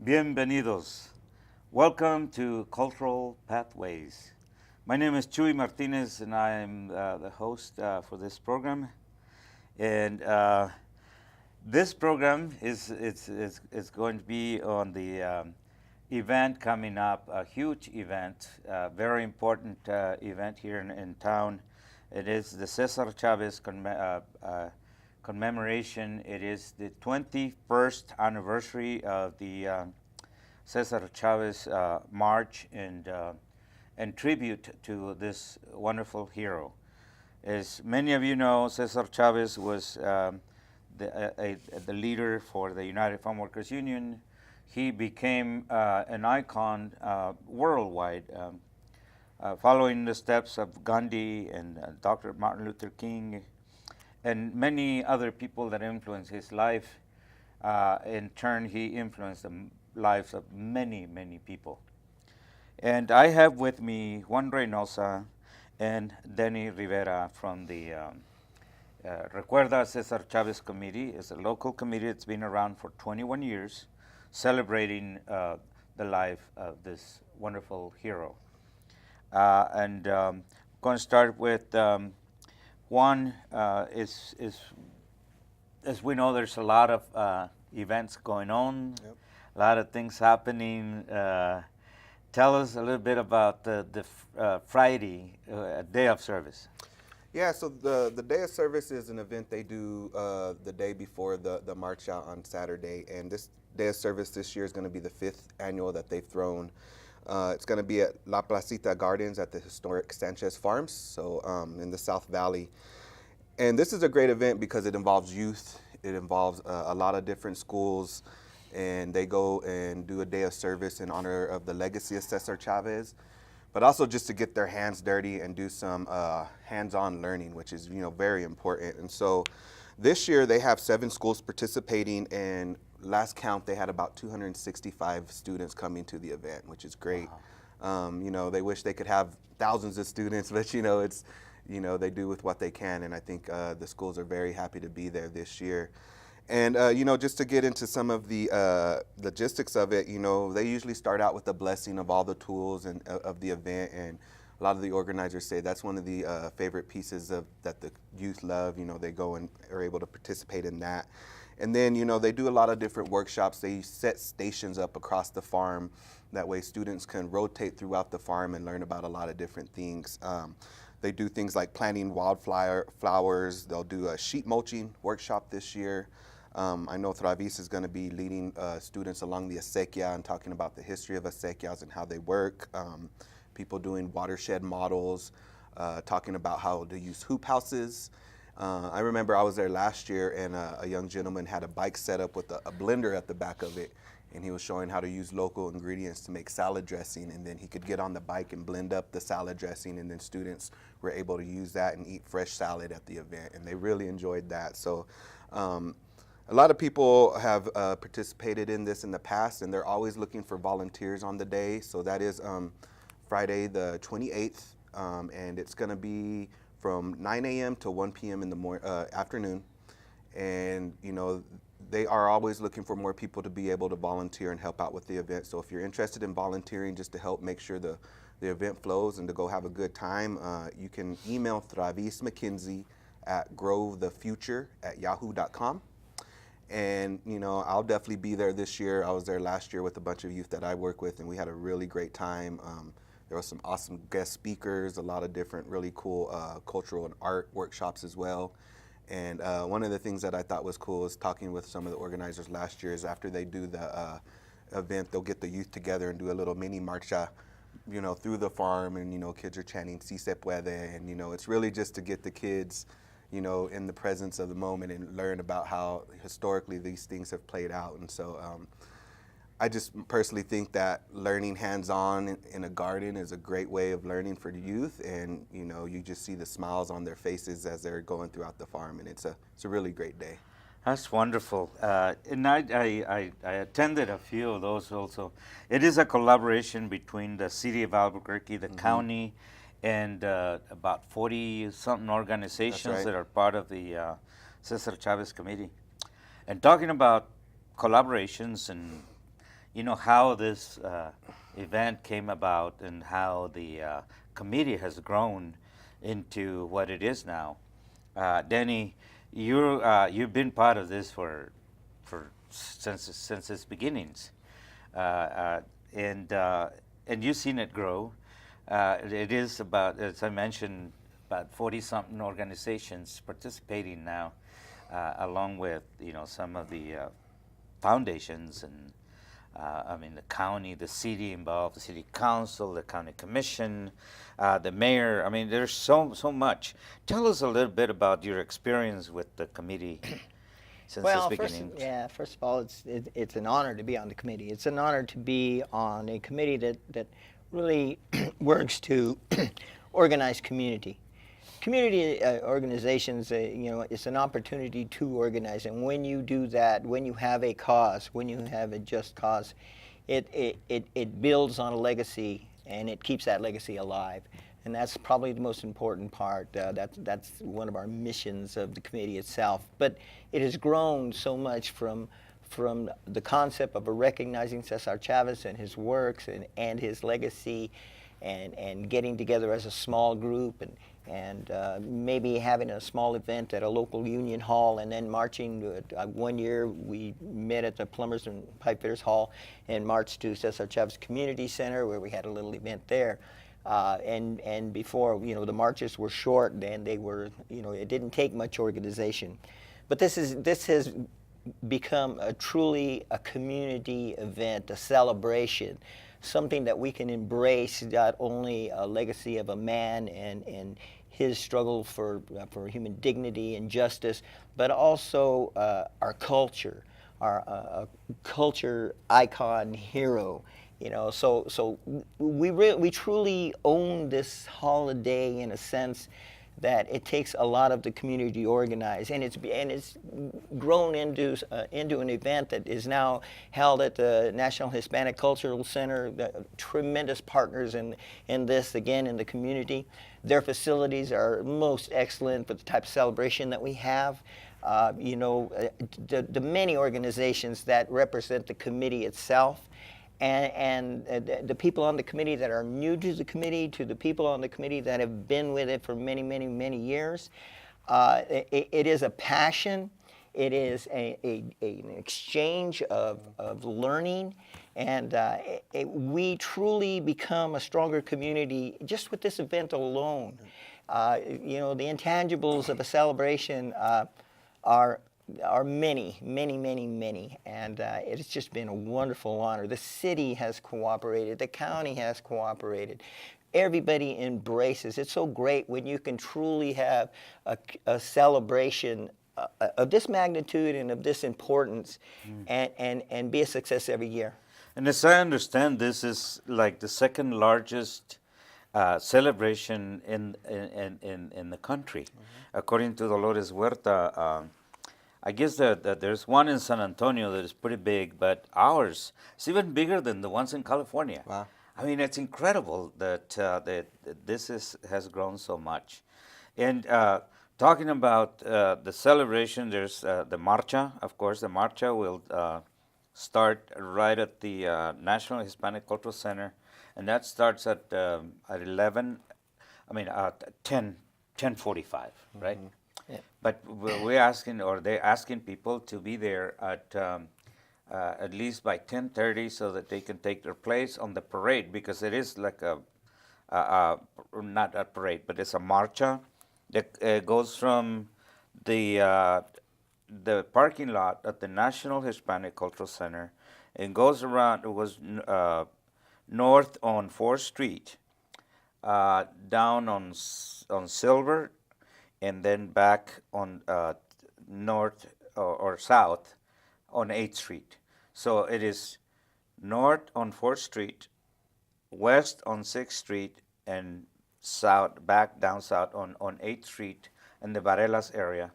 Bienvenidos. Welcome to Cultural Pathways. My name is Chuy Martinez, and I am the host for this program. And this program is going to be on the event coming up, a huge event, very important event here in town. It is the Cesar Chavez commemoration. It is the 21st anniversary of the Cesar Chavez march and tribute to this wonderful hero. As many of you know, Cesar Chavez was the leader for the United Farm Workers Union. He became an icon worldwide, following the steps of Gandhi and Dr. Martin Luther King and many other people that influenced his life. In turn, he influenced the lives of many, many people. And I have with me Juan Reynosa and Denny Rivera from the Recuerda Cesar Chavez Committee. It's a local committee that's been around for 21 years, celebrating the life of this wonderful hero. I'm going to start with Juan. As we know, there's a lot of events going on, Yep. a lot of things happening. Tell us a little bit about the Friday day of service. Yeah, so the day of service is an event they do the day before the march out on Saturday, and this day of service this year is going to be the 5th annual that they've thrown. It's going to be at La Placita Gardens at the historic Sanchez Farms, so in the South Valley. And this is a great event because it involves youth, it involves a lot of different schools, and they go and do a day of service in honor of the legacy of Cesar Chavez, but also just to get their hands dirty and do some hands-on learning, which is very important. And so this year they have 7 schools participating, and last count they had about 265 students coming to the event, which is great. Wow. They wish they could have thousands of students, but it's they do with what they can, and I think the schools are very happy to be there this year. And just to get into some of the logistics of it, they usually start out with a blessing of all the tools and of the event, and a lot of the organizers say that's one of the favorite pieces that the youth love. They go and are able to participate in that. And then, they do a lot of different workshops. They set stations up across the farm. That way students can rotate throughout the farm and learn about a lot of different things. They do things like planting wildflowers. They'll do a sheep mulching workshop this year. I know Travis is going to be leading students along the acequia and talking about the history of acequias and how they work. People doing watershed models, talking about how to use hoop houses. I remember I was there last year, and a young gentleman had a bike set up with a blender at the back of it, and he was showing how to use local ingredients to make salad dressing, and then he could get on the bike and blend up the salad dressing, and then students were able to use that and eat fresh salad at the event, and they really enjoyed that. So a lot of people have participated in this in the past, and they're always looking for volunteers on the day. So that is Friday the 28th, and it's going to be from 9 a.m. to 1 p.m. in the afternoon. And, they are always looking for more people to be able to volunteer and help out with the event. So if you're interested in volunteering just to help make sure the event flows and to go have a good time, you can email Travis McKenzie at grovethefuture@yahoo.com. And, I'll definitely be there this year. I was there last year with a bunch of youth that I work with, and we had a really great time. There were some awesome guest speakers, a lot of different really cool cultural and art workshops as well. And one of the things that I thought was cool is talking with some of the organizers last year is after they do the event, they'll get the youth together and do a little mini marcha, through the farm, and, kids are chanting Si se puede, and, it's really just to get the kids, in the presence of the moment and learn about how historically these things have played out. And so I just personally think that learning hands-on in a garden is a great way of learning for the youth, and you just see the smiles on their faces as they're going throughout the farm, and it's a really great day. That's wonderful. And I attended a few of those also. It is a collaboration between the city of Albuquerque, the county, and about 40-something organizations that are part of the Cesar Chavez Committee. And talking about collaborations and how this event came about and how the committee has grown into what it is now. Danny, you've been part of this for since its beginnings, uh, uh, and uh, and you've seen it grow. It is about, as I mentioned, about 40-something organizations participating now, along with some of the foundations and I mean the county, the city involved, the city council, the county commission, the mayor. I mean, there's so much. Tell us a little bit about your experience with the committee since its Well, beginning. first of all, it's an honor to be on the committee. It's an honor to be on a committee that really works to organize community. Community organizations, it's an opportunity to organize, and when you do that, when you have a cause, when you have a just cause, it builds on a legacy, and it keeps that legacy alive. And that's probably the most important part. That's one of our missions of the committee itself. But it has grown so much from the concept of recognizing Cesar Chavez and his works and his legacy, and getting together as a small group and maybe having a small event at a local union hall, and then marching. One year we met at the Plumbers and Pipefitters Hall and marched to Cesar Chavez Community Center, where we had a little event there. And before, the marches were short, and they were, it didn't take much organization. But this has become truly a community event, a celebration, something that we can embrace, not only a legacy of a man and his struggle for human dignity and justice, but also our culture, our culture icon hero. So we truly own this holiday in a sense that it takes a lot of the community to organize, and it's grown into an event that is now held at the National Hispanic Cultural Center. Tremendous partners in this, again, in the community. Their facilities are most excellent for the type of celebration that we have. The many organizations that represent the committee itself, and the people on the committee that are new to the committee, to the people on the committee that have been with it for many, many, many years. It is a passion. It is an exchange of learning, and we truly become a stronger community just with this event alone. The intangibles of a celebration are many, many, many, many, and it's just been a wonderful honor. The city has cooperated, the county has cooperated. Everybody embraces. It's so great when you can truly have a celebration of this magnitude and of this importance, and be a success every year. And as I understand, this is like the second largest celebration in the country, according to Dolores Huerta. I guess that there's one in San Antonio that is pretty big, but ours is even bigger than the ones in California. Wow. I mean, it's incredible that this has grown so much. And talking about the celebration, there's the marcha. Of course, the marcha will start right at the National Hispanic Cultural Center, and that starts at 11. I mean, at 10:45, right? Yeah. But we're asking, or they're asking people to be there at least by 10:30 so that they can take their place on the parade, because it is like not a parade, but it's a marcha that goes from the parking lot at the National Hispanic Cultural Center and goes around. It was north on 4th Street, down on Silver, and then back on north or south on 8th Street. So it is north on 4th Street, west on 6th Street, and south, back down south on 8th Street in the Varelas area,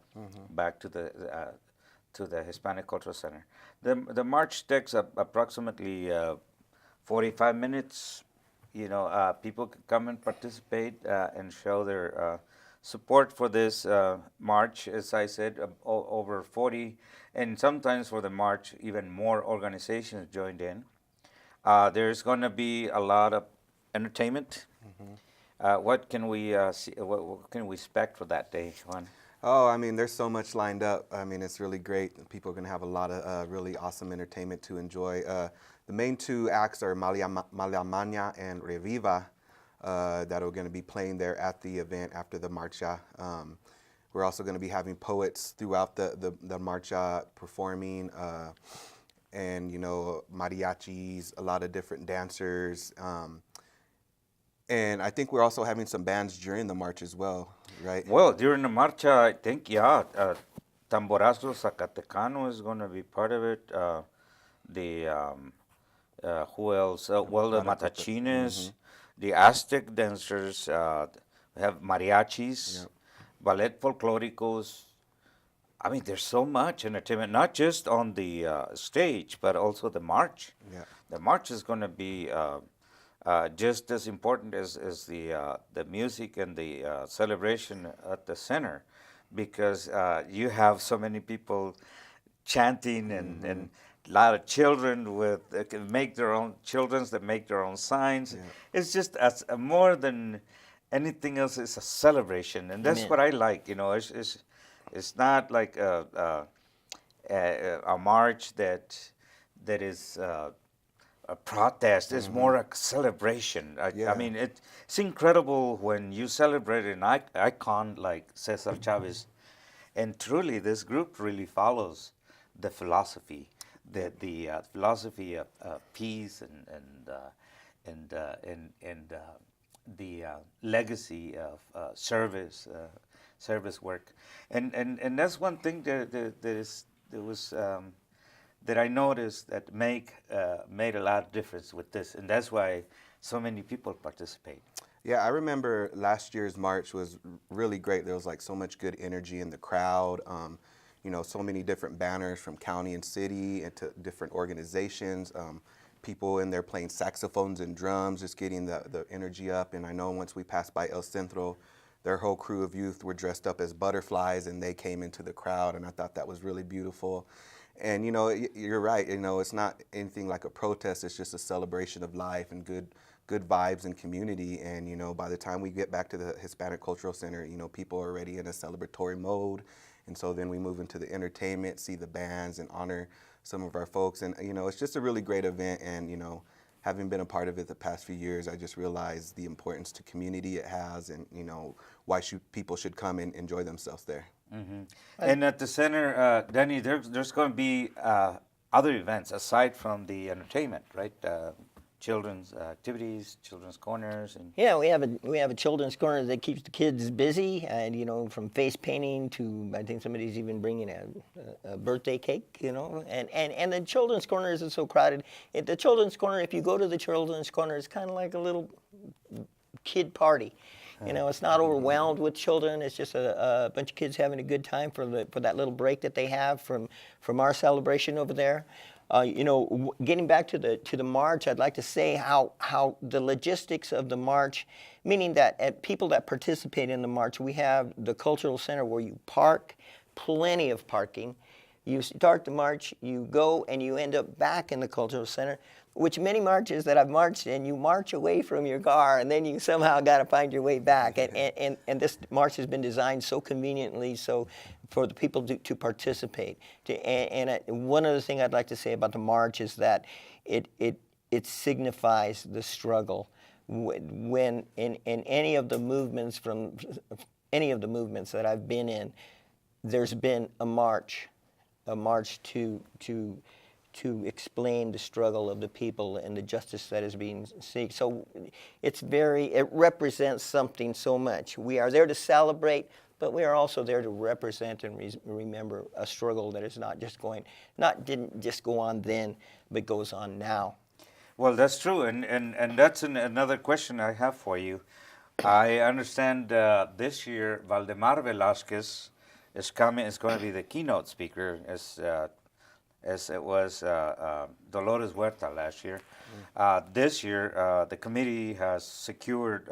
back to the Hispanic Cultural Center. The march takes approximately 45 minutes. People can come and participate and show their support for this march. As I said, over 40, and sometimes for the march, even more organizations joined in. There's going to be a lot of entertainment. What can we see? What can we expect for that day, Juan? Oh, I mean, there's so much lined up. I mean, it's really great. People are going to have a lot of really awesome entertainment to enjoy. The main two acts are Malia and Reviva that are going to be playing there at the event after the marcha. We're also going to be having poets throughout the marcha performing, and, you know, mariachis, a lot of different dancers. And I think we're also having some bands during the march as well, right? Well, during the marcha, I think, yeah, Tamborazo Zacatecano is going to be part of it. Who else? Well, the Matachines, the Aztec dancers, we have mariachis, ballet folclóricos. I mean, there's so much entertainment, not just on the stage, but also the march. Yeah. The march is going to be just as important as the music and the celebration at the center, because you have so many people chanting and a lot of children with can make their own that make their own signs. Yeah. It's just as more than anything else. It's a celebration, and that's Amen. what I like. You know, it's not like a march that is a protest. It's more a celebration. Yeah. I mean, it's incredible when you celebrate an icon like Cesar Chavez, and truly, this group really follows the philosophy, the philosophy of peace and the legacy of service work, and that's one thing that I noticed that made a lot of difference with this, and that's why so many people participate. Yeah, I remember last year's march was really great. There was like so much good energy in the crowd. You know, so many different banners from county and city and to different organizations. People in there playing saxophones and drums, just getting the energy up. And I know once we passed by El Centro, their whole crew of youth were dressed up as butterflies and they came into the crowd, and I thought that was really beautiful. And, you know, you're right. You know, it's not anything like a protest. It's just a celebration of life and good vibes and community. And, you know, by the time we get back to the Hispanic Cultural Center, you know, people are already in a celebratory mode. And so then we move into the entertainment, see the bands, and honor some of our folks. And, you know, it's just a really great event. And, you know, having been a part of it the past few years, I just realized the importance to community it has, and, you know, why people should come and enjoy themselves there. Mm-hmm. And at the center, Danny, there's going to be other events aside from the entertainment, right? Children's activities, children's corners, and Yeah, we have a children's corner that keeps the kids busy, and you know, from face painting to I think somebody's even bringing a birthday cake, you know, and the children's corner isn't so crowded. At the children's corner, if you go to the children's corner, it's kind of like a little kid party. You know, it's not overwhelmed with children. It's just a bunch of kids having a good time for that little break that they have from our celebration over there. You know, getting back to the march, I'd like to say how the logistics of the march, meaning that people that participate in the march, we have the cultural center where you park, plenty of parking. You start the march, you go, and you end up back in the cultural center, which many marches that I've marched in, you march away from your car, and then you somehow got to find your way back. And this march has been designed so conveniently so for the people to participate. One other thing I'd like to say about the march is that it signifies the struggle. When in any of the movements that I've been in, there's been a march to explain the struggle of the people and the justice that is being sought. So it represents something so much. We are there to celebrate, but we are also there to represent and remember a struggle that is didn't just go on then, but goes on now. well, that's true, and that's another question I have for you. I understand this year Valdemar Velázquez is going to be the keynote speaker, as it was Dolores Huerta last year. This year, the committee has secured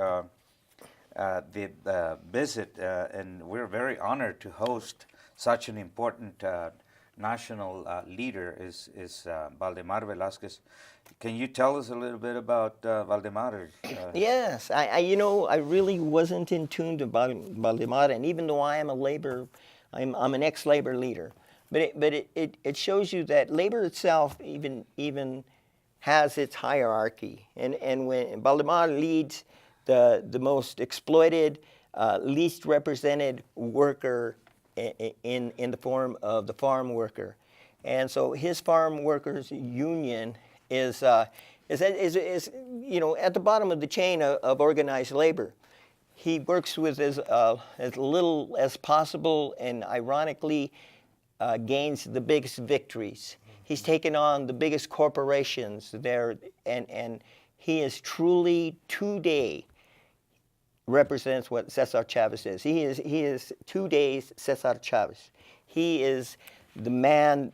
the visit, and we're very honored to host such an important national leader is Valdemar Velázquez. can you tell us a little bit about Valdemar? Yes, I really wasn't in tune to Valdemar, and even though I am a labor, I'm an ex-labor leader, but it shows you that labor itself even has its hierarchy, and when Valdemar leads the most exploited, least represented worker in the form of the farm worker, and so his farm workers union is at the bottom of the chain of organized labor. He works with as little as possible, and ironically gains the biggest victories. He's taken on the biggest corporations there, and he is truly today represents what Cesar Chavez is. He is 2 days Cesar Chavez. He is the man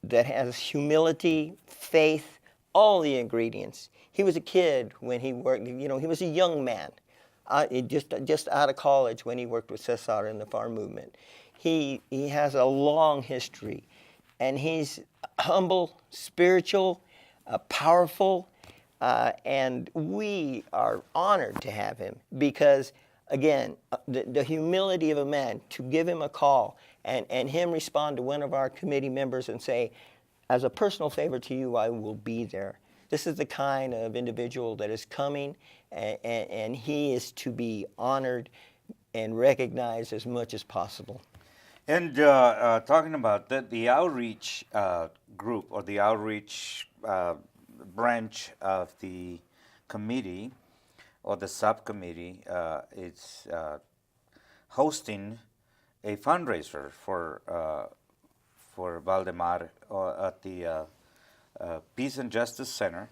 that has humility, faith, all the ingredients. He was a kid when he worked, he was a young man, just out of college when he worked with Cesar in the farm movement. He has a long history, and he's humble, spiritual, powerful, and we are honored to have him because, again, the humility of a man to give him a call and him respond to one of our committee members and say, as a personal favor to you, I will be there. This is the kind of individual that is coming, and he is to be honored and recognized as much as possible. And talking about the outreach group or the outreach branch of the committee or the subcommittee is hosting a fundraiser for Valdemar at the Peace and Justice Center,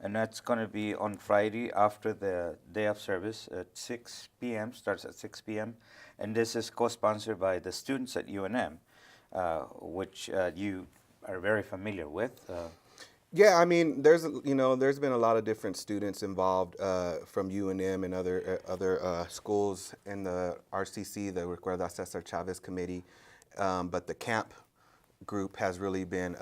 and that's going to be on Friday after the day of service at 6 p.m. Starts at 6 p.m. And this is co-sponsored by the students at UNM, which you are very familiar with. Yeah, I mean, there's been a lot of different students involved from UNM and other schools in the RCC, the Recuerda Cesar Chavez Committee, but the camp group has really been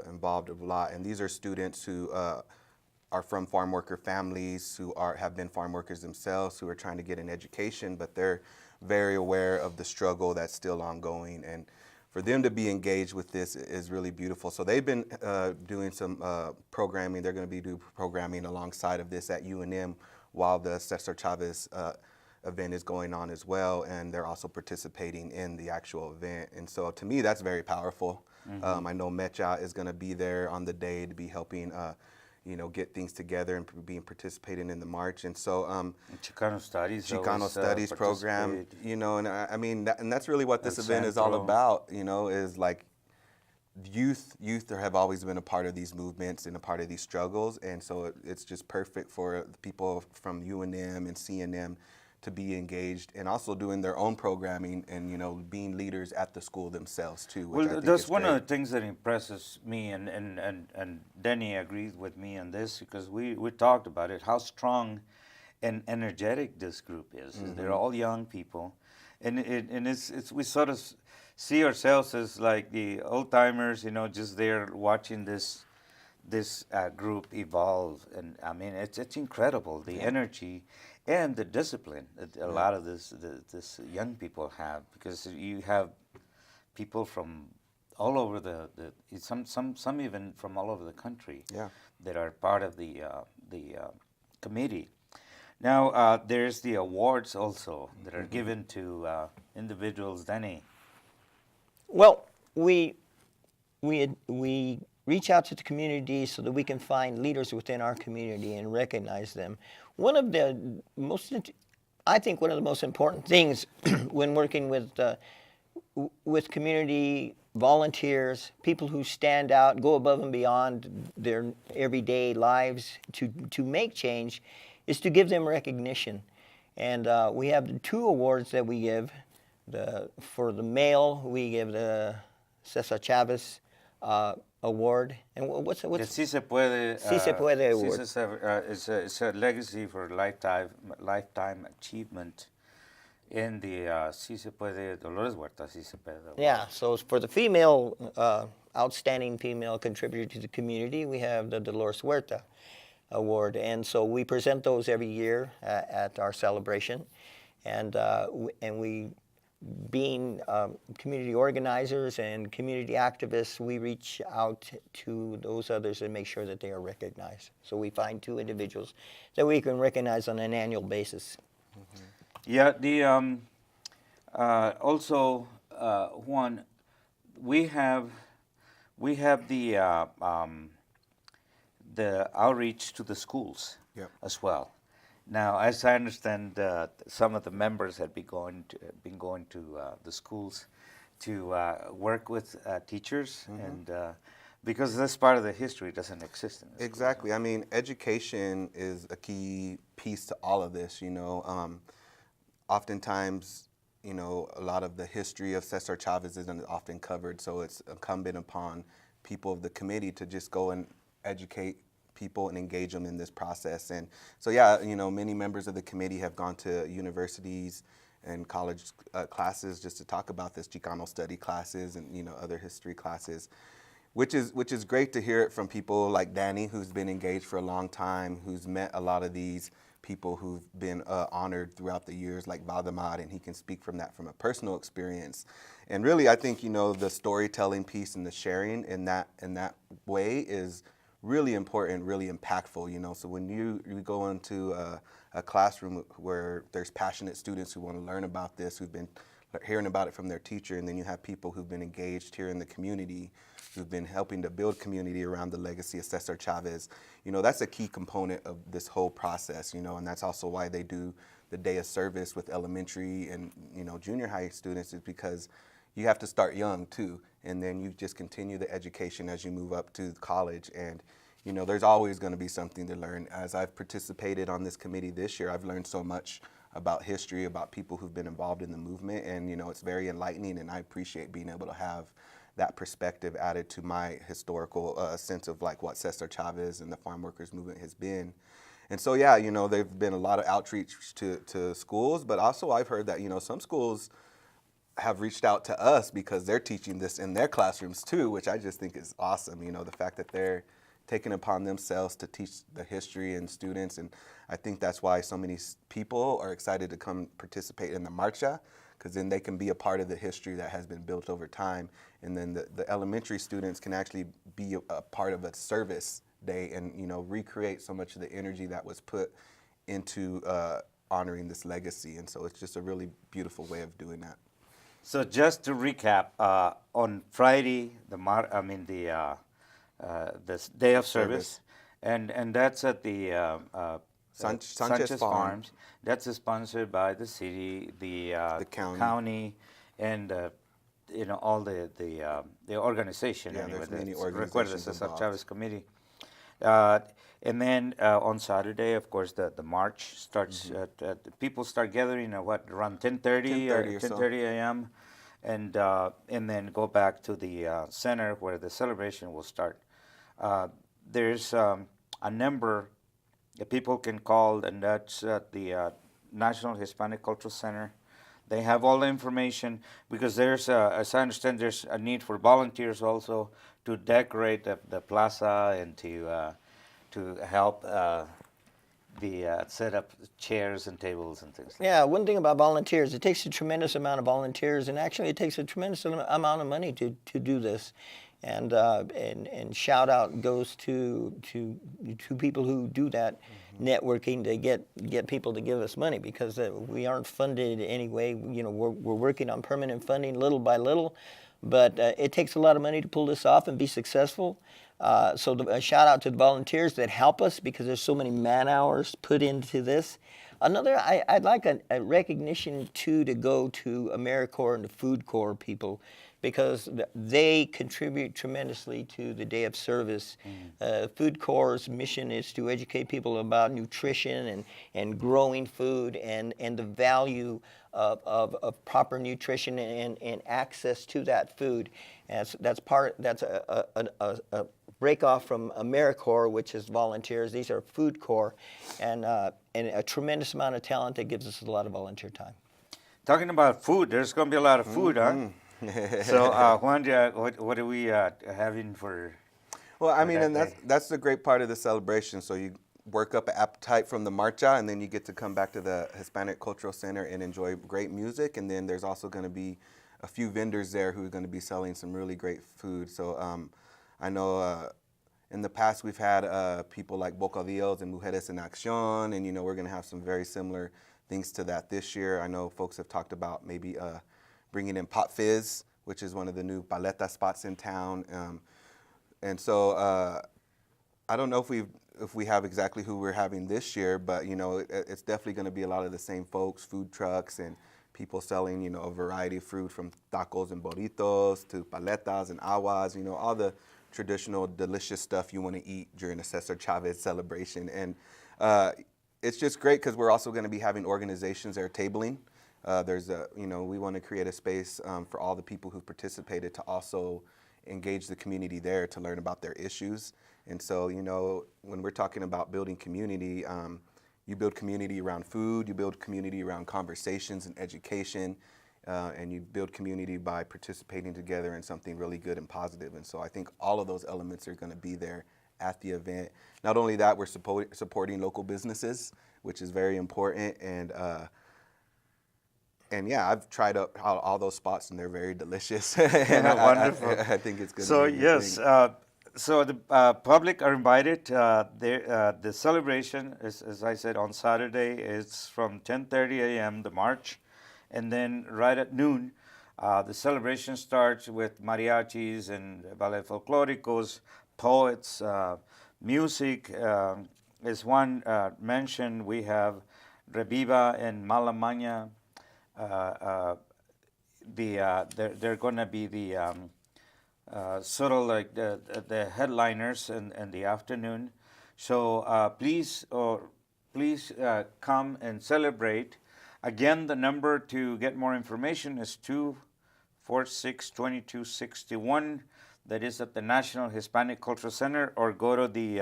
involved a lot, and these are students who are from farm worker families, who have been farm workers themselves, who are trying to get an education, but they're very aware of the struggle that's still ongoing, and for them to be engaged with this is really beautiful. So they've been doing some programming. They're going to be doing programming alongside of this at UNM while the Cesar Chavez event is going on as well, and they're also participating in the actual event. And so to me, that's very powerful. I know Mecha is going to be there on the day to be helping get things together and participating in the march. And so Chicano Studies program, and I mean, and that's really what this event is all about, is like youth have always been a part of these movements and a part of these struggles. And so it's just perfect for people from UNM and CNM to be engaged and also doing their own programming and being leaders at the school themselves too. Well, that's one of the things that impresses me, and Denny agrees with me on this because we talked about it, how strong and energetic this group is. They're all young people, and it's we sort of see ourselves as like the old timers, just there watching this group evolve, and I mean it's incredible the energy and the discipline that a lot of this young people have, because you have people from all over some even from all over the country that are part of the committee. Now there's the awards also that are given to individuals. Danny. Well, we reach out to the community so that we can find leaders within our community and recognize them. One of the most important things when working with community volunteers, people who stand out, go above and beyond their everyday lives to make change, is to give them recognition. And we have 2 awards that we give. For the male, we give the Cesar Chavez award. And what's The Si Se Puede, award. It's a legacy for lifetime achievement in the Sí Se Puede, Dolores Huerta, Sí Se Puede. Yeah, so for the female, outstanding female contributor to the community, we have the Dolores Huerta Award. And so we present those every year at our celebration. And we, being community organizers and community activists, we reach out to those others and make sure that they are recognized. So we find 2 individuals that we can recognize on an annual basis. Mm-hmm. Yeah, the also Juan, we have the outreach to the schools. Yep. As well. Now, as I understand, some of the members have been going to the schools to work with teachers, and because this part of the history doesn't exist in the Exactly. I mean, education is a key piece to all of this. You know, oftentimes, you know, a lot of the history of Cesar Chavez isn't often covered, so it's incumbent upon people of the committee to just go and educate people and engage them in this process. And so, yeah, you know, many members of the committee have gone to universities and college classes just to talk about this, Chicano study classes and, you know, other history classes, which is great to hear it from people like Danny, who's been engaged for a long time, who's met a lot of these people who've been honored throughout the years, like Valdemar, and he can speak from that from a personal experience. And really, I think, you know, the storytelling piece and the sharing in that way is really important, really impactful, you know. So when you go into a classroom where there's passionate students who want to learn about this, who've been hearing about it from their teacher, and then you have people who've been engaged here in the community, who've been helping to build community around the legacy of Cesar Chavez, you know, that's a key component of this whole process, you know, and that's also why they do the day of service with elementary and, you know, junior high students, is because you have to start young too, and then you just continue the education as you move up to college. And, you know, there's always going to be something to learn. As I've participated on this committee this year, I've learned so much about history, about people who've been involved in the movement, and, you know, it's very enlightening, and I appreciate being able to have that perspective added to my historical sense of like what Cesar Chavez and the farm workers movement has been. And so, yeah, you know, there've been a lot of outreach to schools, but also I've heard that, you know, some schools have reached out to us because they're teaching this in their classrooms too, which I just think is awesome. You know, the fact that they're taking upon themselves to teach the history and students, and I think that's why so many people are excited to come participate in the marcha, because then they can be a part of the history that has been built over time, and then the elementary students can actually be a part of a service day and, you know, recreate so much of the energy that was put into honoring this legacy. And so it's just a really beautiful way of doing that. So just to recap, on Friday, this day of service, and that's at the Sanchez Farms. That's sponsored by the city, the county, and you know, all the organization. Yeah, anyway, there's many organizations. organizations Cesar involved. Chavez Committee. And then on Saturday, of course, the march starts. People start gathering at what, around 10:30 or 10:30 a.m. And then go back to the center where the celebration will start. There's a number that people can call, and that's at the National Hispanic Cultural Center. They have all the information, because there's, as I understand, there's a need for volunteers also to decorate the plaza and to help set up chairs and tables and things. Yeah, one thing about volunteers, it takes a tremendous amount of volunteers, and actually it takes a tremendous amount of money to do this. And shout out goes to people who do that networking to get people to give us money, because we aren't funded anyway. You know, we're working on permanent funding little by little, but it takes a lot of money to pull this off and be successful. So a shout out to the volunteers that help us, because there's so many man hours put into this. Another, I'd like a recognition too to go to AmeriCorps and the Food Corps people, because they contribute tremendously to the day of service. Food Corps' mission is to educate people about nutrition and growing food and the value of proper nutrition and access to that food. And that's a break off from AmeriCorps, which is volunteers. These are Food Corps, and a tremendous amount of talent that gives us a lot of volunteer time. talking about food, there's going to be a lot of food, huh? Mm-hmm. So, Juan, what are we having for? Well, I for mean, that and day? that's the great part of the celebration. So you work up an appetite from the marcha, and then you get to come back to the Hispanic Cultural Center and enjoy great music. And then there's also going to be a few vendors there who are going to be selling some really great food. So I know in the past we've had people like Bocadillos and Mujeres en Acción, and we're going to have some very similar things to that this year. I know folks have talked about maybe bringing in Pot Fizz, which is one of the new paleta spots in town. And so I don't know if we have exactly who we're having this year, but it's definitely going to be a lot of the same folks, food trucks and people selling a variety of fruit from tacos and burritos to paletas and aguas, all the traditional delicious stuff you want to eat during the Cesar Chavez celebration. And it's just great because we're also going to be having organizations that are tabling. We want to create a space for all the people who participated to also engage the community there to learn about their issues. And so, when we're talking about building community, you build community around food, you build community around conversations and education, and you build community by participating together in something really good and positive. And so I think all of those elements are going to be there at the event. Not only that, we're supporting local businesses, which is very important. And yeah, I've tried out all those spots, and they're very delicious. And Wonderful. I think it's good. So yes, so the public are invited. The celebration is, as I said, on Saturday. It's from 10:30 a.m. the march, and then right at noon, the celebration starts with mariachis and ballet folclóricos, poets, music. As Juan mentioned, we have Reviva and Malamaña. They're going to be the sort of like the headliners in the afternoon. So please come and celebrate. Again, the number to get more information is 246-2261. That is at the National Hispanic Cultural Center, or go to the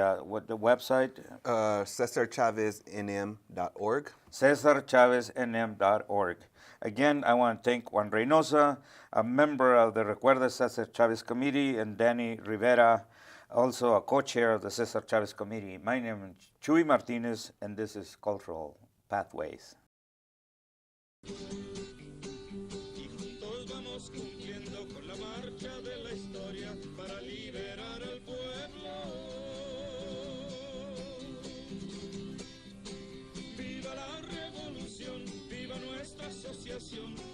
website? CesarChavezNM.org. CesarChavezNM.org. Again, I want to thank Juan Reynosa, a member of the Recuerda Cesar Chavez Committee, and Danny Rivera, also a co-chair of the Cesar Chavez Committee. My name is Chuy Martinez, and this is Cultural Pathways.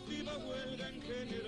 Viva huelga en general.